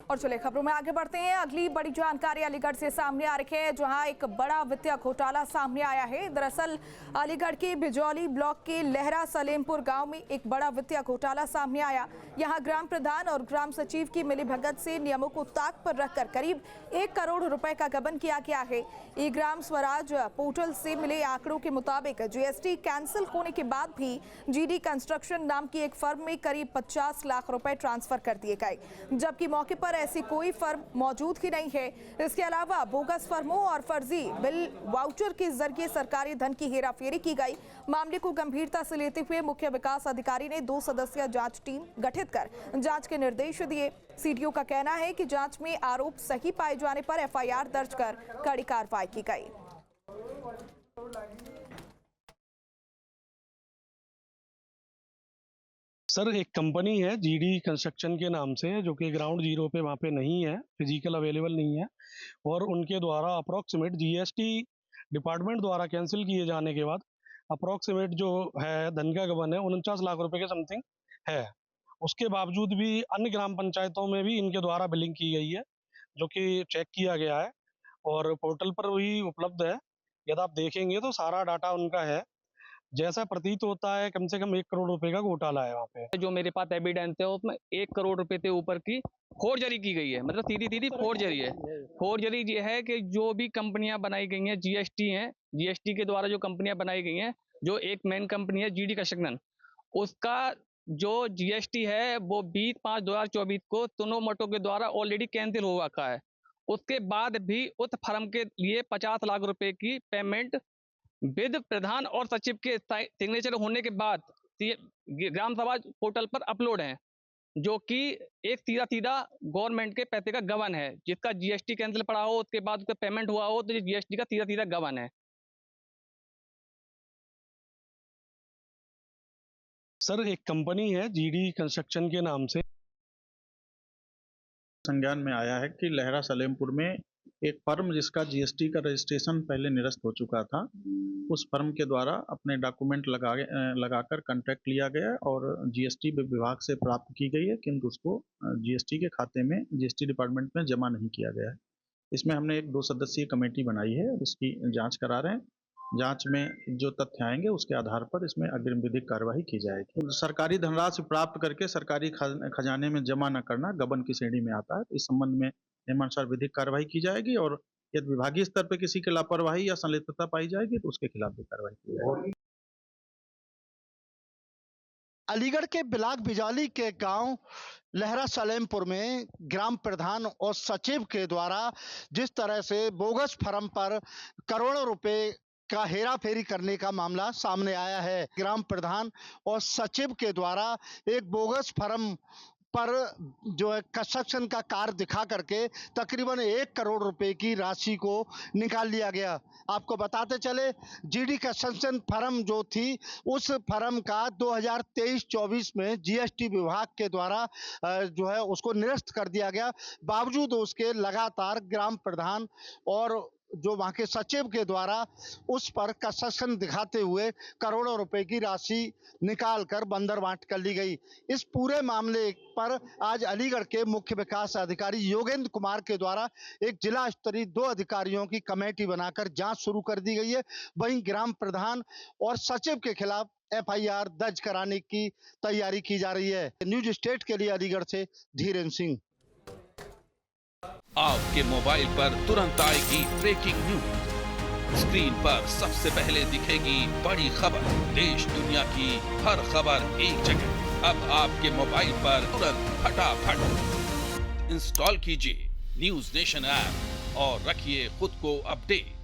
और चले खबरों में आगे बढ़ते हैं। अगली बड़ी जानकारी अलीगढ़ से सामने आ रही है, जहां एक बड़ा वित्तीय घोटाला सामने आया है। दरअसल अलीगढ़ के बिजौली ब्लॉक के लहरा सलेमपुर गांव में एक बड़ा वित्तीय घोटाला सामने आया। यहां ग्राम प्रधान और ग्राम सचिव की मिलीभगत से नियमों को ताक पर रखकर करीब 1 करोड़ रुपए का गबन किया गया है। ई ग्राम स्वराज पोर्टल से मिले आंकड़ों के मुताबिक जीएसटी कैंसिल होने के बाद भी जीडी कंस्ट्रक्शन नाम की एक फर्म में करीब 50 लाख रुपए ट्रांसफर कर दिए गए, जबकि मौके पर ऐसी कोई फर्म मौजूद ही नहीं है। इसके अलावा बोगस फर्मों और फर्जी बिल वाउचर के जरिए सरकारी धन की हेराफेरी की गई। मामले को गंभीरता से लेते हुए मुख्य विकास अधिकारी ने 2 सदस्यीय जांच टीम गठित कर जांच के निर्देश दिए। सीडीओ का कहना है कि जांच में आरोप सही पाए जाने पर एफआईआर दर्ज कर कड़ी कार्रवाई की गई। सर, एक कंपनी है जीडी कंस्ट्रक्शन के नाम से, जो कि ग्राउंड जीरो पे वहाँ पे नहीं है, फिजिकल अवेलेबल नहीं है, और उनके द्वारा अप्रॉक्सीमेट जीएसटी डिपार्टमेंट द्वारा कैंसिल किए जाने के बाद अप्रॉक्सीमेट जो है धन का गबन है 49 लाख रुपए के समथिंग है। उसके बावजूद भी अन्य ग्राम पंचायतों में भी इनके द्वारा बिलिंग की गई है, जो कि चेक किया गया है और पोर्टल पर भी उपलब्ध है। यदि आप देखेंगे तो सारा डाटा उनका है। जैसा प्रतीत होता है कम से कम 1 करोड़ रुपए का घोटाला है वहाँ पे। जो मेरे पास एविडेंस है उसमें 1 करोड़ रुपए से ऊपर की फोर्जरी की गई है। मतलब सीधी फोर्जरी है। फोर्जरी ये है कि जो भी कंपनियां बनाई गई हैं जीएसटी हैं, जीएसटी के द्वारा जो कंपनियां बनाई गई हैं, जो एक मेन कंपनी है जीडी कंस्ट्रक्शन, उसका जो जीएसटी है वो 20/5/2024 को सुनोमोटो के द्वारा ऑलरेडी कैंसिल हो रखा है। उसके बाद भी उस फर्म के लिए 50 लाख रुपए की पेमेंट विद प्रधान और सचिव के सिग्नेचर होने के बाद ग्राम सभा पोर्टल पर अपलोड है, जो कि एक सीधा गवर्नमेंट के पैसे का गबन है। जिसका जीएसटी कैंसिल पड़ा हो, उसके बाद उसका पेमेंट हुआ हो, तो ये जीएसटी का सीधा गबन है। सर, एक कंपनी है जीडी कंस्ट्रक्शन के नाम से संज्ञान में आया है कि लहरा सलेमपुर में एक फर्म जिसका जीएसटी का रजिस्ट्रेशन पहले निरस्त हो चुका था, उस फर्म के द्वारा अपने डॉक्यूमेंट लगाकर कॉन्ट्रैक्ट लिया गया और जीएसटी विभाग से प्राप्त की गई है, किंतु उसको जीएसटी के खाते में जीएसटी डिपार्टमेंट में जमा नहीं किया गया है। इसमें हमने एक 2 सदस्यीय कमेटी बनाई है, उसकी जांच करा रहे हैं। जांच में जो तथ्य आएंगे उसके आधार पर इसमें अग्रिम विधिक कार्रवाई की जाएगी। सरकारी धनराशि प्राप्त करके सरकारी खजाने में जमा न करना गबन की श्रेणी में आता है। इस संबंध में नियमानुसार विधिक कार्रवाई की जाएगी और यदि विभागीय स्तर पर किसी की लापरवाही या संलिप्तता पाई जाएगी तो उसके खिलाफ भी कार्रवाई की जाएगी। अलीगढ़ के ब्लॉक बिजौली के गांव लहरा सलेमपुर में ग्राम प्रधान और सचिव के द्वारा जिस तरह से बोगस फर्म पर करोड़ों रुपए का हेरा फेरी करने का मामला सामने आया है। ग्राम प्रधान और सचिव के द्वारा एक बोगस फर्म पर जो है कंस्ट्रक्शन का कार्य दिखा करके तकरीबन 1 करोड़ रुपए की राशि को निकाल लिया गया। आपको बताते चले, जीडी कंस्ट्रक्शन फर्म जो थी, उस फर्म का 2023-24 में जीएसटी विभाग के द्वारा जो है उसको निरस्त कर दिया गया। बावजूद उसके लगातार ग्राम प्रधान और जो वहाँ के सचिव के द्वारा उस पर कंस्ट्रक्शन दिखाते हुए करोड़ों रुपए की राशि निकाल कर बंदर बांट कर ली गई। इस पूरे मामले पर आज अलीगढ़ के मुख्य विकास अधिकारी योगेंद्र कुमार के द्वारा एक जिला स्तरीय 2 अधिकारियों की कमेटी बनाकर जांच शुरू कर दी गई है। वहीं ग्राम प्रधान और सचिव के खिलाफ एफआईआर दर्ज कराने की तैयारी की जा रही है। न्यूज स्टेट के लिए अलीगढ़ से धीरेन्द्र सिंह। आपके मोबाइल पर तुरंत आएगी ब्रेकिंग न्यूज। स्क्रीन पर सबसे पहले दिखेगी बड़ी खबर। देश दुनिया की हर खबर एक जगह। अब आपके मोबाइल पर तुरंत फटाफट इंस्टॉल कीजिए न्यूज नेशन ऐप और रखिए खुद को अपडेट।